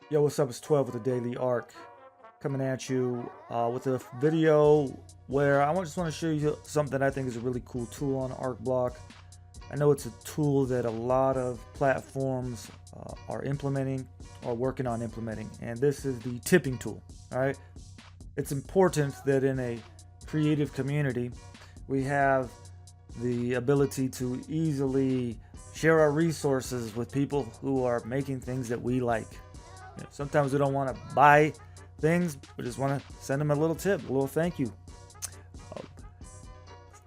Yo, what's up? It's 12 with the Daily Arc coming at you with a video where just want to show you something that I think is a really cool tool on ArcBlock. I know it's a tool that a lot of platforms are implementing or working on implementing, and this is the tipping tool. All right, it's important that in a creative community we have the ability to easily share our resources with people who are making things that we like. Sometimes we don't want to buy things, we just want to send them a little tip, a little thank you,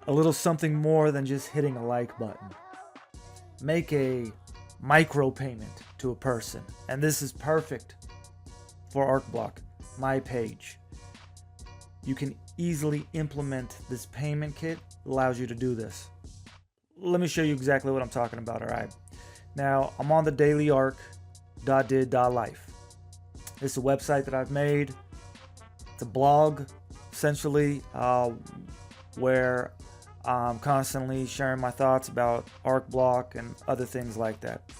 a little something more than just hitting a like button. Make a micro payment to a person, and this is perfect for ArcBlock, MyPage. You can easily implement this payment kit. Allows you to do this. Let me show you exactly what I'm talking about. All right, now I'm on the thedailyarc.did.life. It's a website that I've made. It's a blog, essentially, where I'm constantly sharing my thoughts about ArcBlock and other things like that.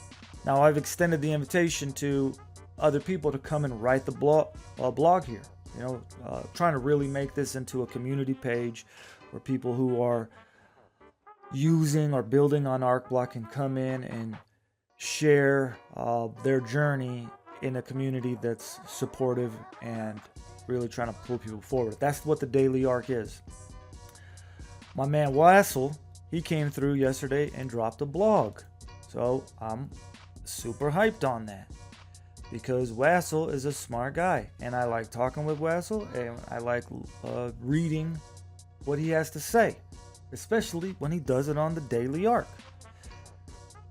Now, I've extended the invitation to other people to come and write the blog here. Trying to really make this into a community page where people who are using or building on ArcBlock can come in and share their journey in a community that's supportive and really trying to pull people forward. That's what the Daily Arc is. My man Wassel, he came through yesterday and dropped a blog. So I'm super hyped on that because Wassel is a smart guy, and I like talking with Wassel, and I like reading what he has to say, especially when he does it on the Daily Arc.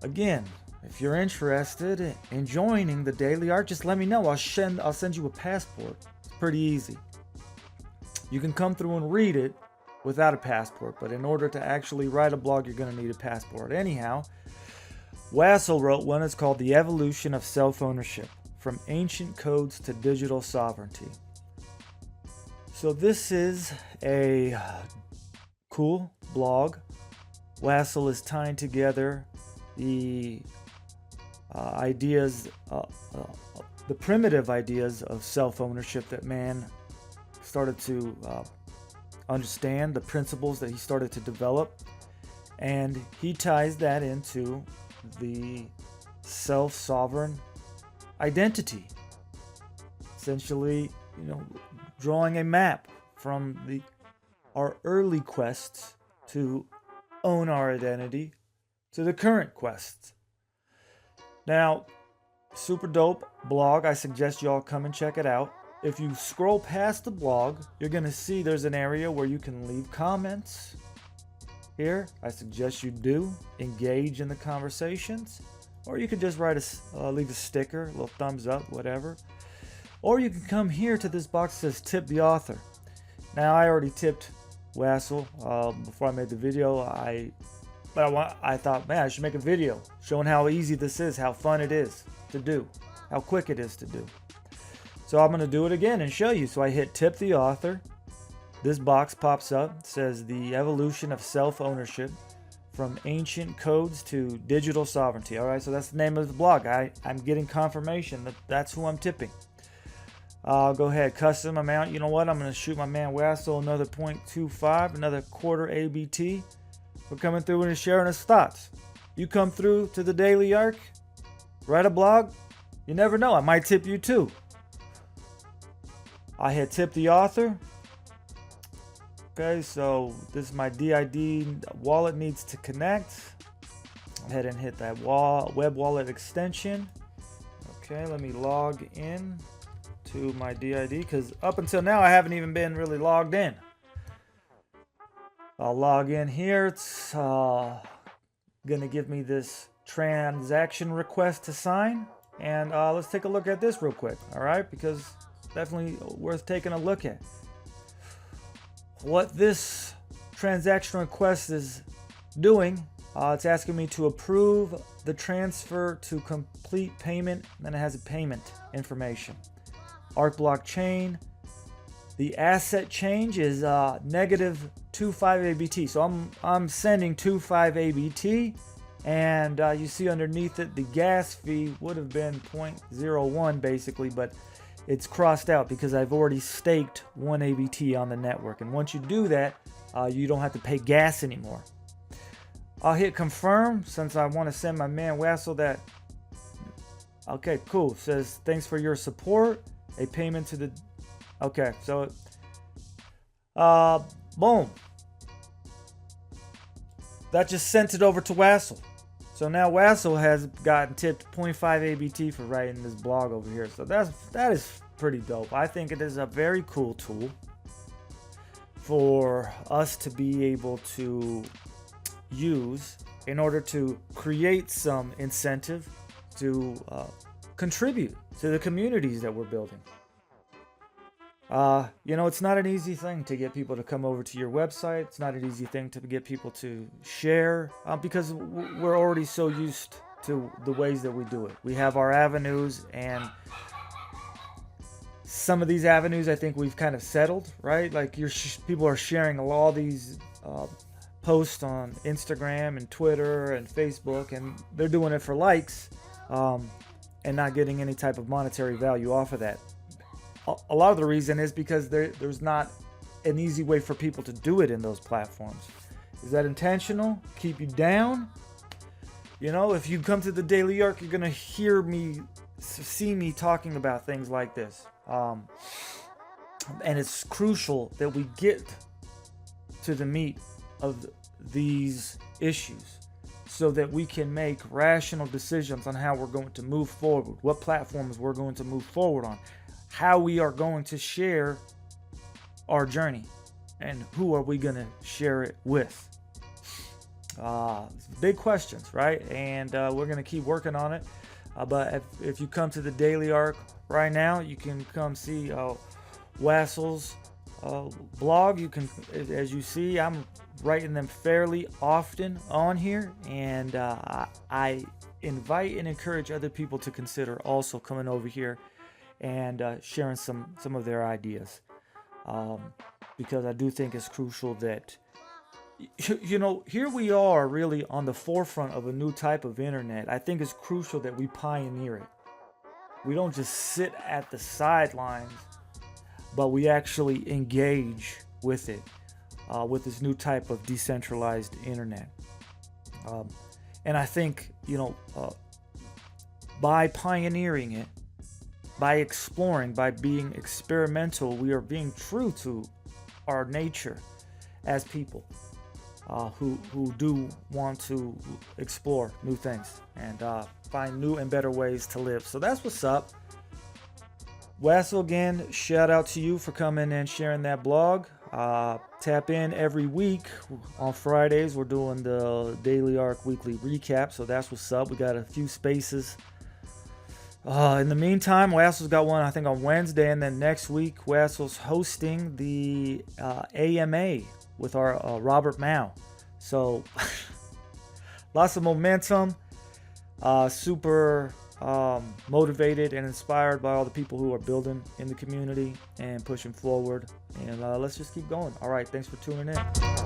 Again, if you're interested in joining the Daily Arc, just let me know. I'll send you a passport. It's pretty easy. You can come through and read it without a passport, but in order to actually write a blog, you're going to need a passport. Anyhow, Wassel wrote one. It's called The Evolution of Self-Ownership, From Ancient Codes to Digital Sovereignty. So this is a cool blog. Wassel is tying together the the primitive ideas of self-ownership that man started to understand, the principles that he started to develop, and he ties that into the self-sovereign identity. Essentially, drawing a map from our early quests to own our identity to the current quests. Now, super dope blog. I suggest y'all come and check it out. If you scroll past the blog, you're going to see there's an area where you can leave comments. Here, I suggest you do engage in the conversations, or you could just leave a sticker, a little thumbs up, whatever. Or you can come here to this box that says tip the author. Now, I already tipped Wassel before I made the video. I thought, man, I should make a video showing how easy this is, how fun it is to do, how quick it is to do. So I'm going to do it again and show you. So I hit tip the author. This box pops up. It says The Evolution of Self-Ownership, From Ancient Codes to Digital Sovereignty. All right, so that's the name of the blog. I'm getting confirmation that that's who I'm tipping. I'll go ahead, custom amount. You know what? I'm going to shoot my man Wassel another 0.25, another quarter ABT. We're coming through and sharing his thoughts. You come through to the Daily Arc, write a blog, you never know, I might tip you too. I hit tip the author. Okay, so this is my DID wallet needs to connect. Go ahead and hit that web wallet extension. Okay, let me log in to my DID because up until now I haven't even been really logged in. I'll log in here. It's gonna give me this transaction request to sign, and let's take a look at this real quick. All right, because it's definitely worth taking a look at. What this transaction request is doing, it's asking me to approve the transfer to complete payment. Then it has a payment information. ArcBlock chain. The asset change is negative 25 ABT. So I'm sending 25 ABT, And you see underneath it, the gas fee would have been 0.01 basically, but it's crossed out because I've already staked 1 ABT on the network. And once you do that, you don't have to pay gas anymore. I'll hit confirm since I want to send my man Wassel that. Okay, cool. Says thanks for your support. A payment to the. Okay, so boom. That just sent it over to Wassel. So now Wassel has gotten tipped 0.5 ABT for writing this blog over here. So that is pretty dope. I think it is a very cool tool for us to be able to use in order to create some incentive to contribute to the communities that we're building. It's not an easy thing to get people to come over to your website. It's not an easy thing to get people to share because we're already so used to the ways that we do it. We have our avenues, and some of these avenues I think we've kind of settled, right? Like people are sharing all these posts on Instagram and Twitter and Facebook, and they're doing it for likes and not getting any type of monetary value off of that. A lot of the reason is because there's not an easy way for people to do it in those platforms. Is that intentional? Keep you down? If you come to the Daily Arc, you're going to see me talking about things like this. And it's crucial that we get to the meat of these issues so that we can make rational decisions on how we're going to move forward, what platforms we're going to move forward on, how we are going to share our journey, and who are we going to share it with. Big questions, right? And we're going to keep working on it. But if you come to the Daily Arc right now, you can come see Wassel's blog. You can, as you see, I'm writing them fairly often on here, and I invite and encourage other people to consider also coming over here and sharing some of their ideas, because I do think it's crucial that here we are really on the forefront of a new type of internet. I think it's crucial that we pioneer it. We don't just sit at the sidelines, but we actually engage with it, with this new type of decentralized internet. And I think by pioneering it, by exploring, by being experimental, we are being true to our nature as people who do want to explore new things and find new and better ways to live. So that's what's up. Wassel, again, shout out to you for coming and sharing that blog. Tap in every week. On Fridays, we're doing the Daily Arc Weekly Recap, so that's what's up. We got a few spaces. In the meantime, Wassel's got one, I think, on Wednesday, and then next week, Wassel's hosting the AMA with our Robert Mao. So, lots of momentum, super motivated and inspired by all the people who are building in the community and pushing forward. And let's just keep going. All right, thanks for tuning in.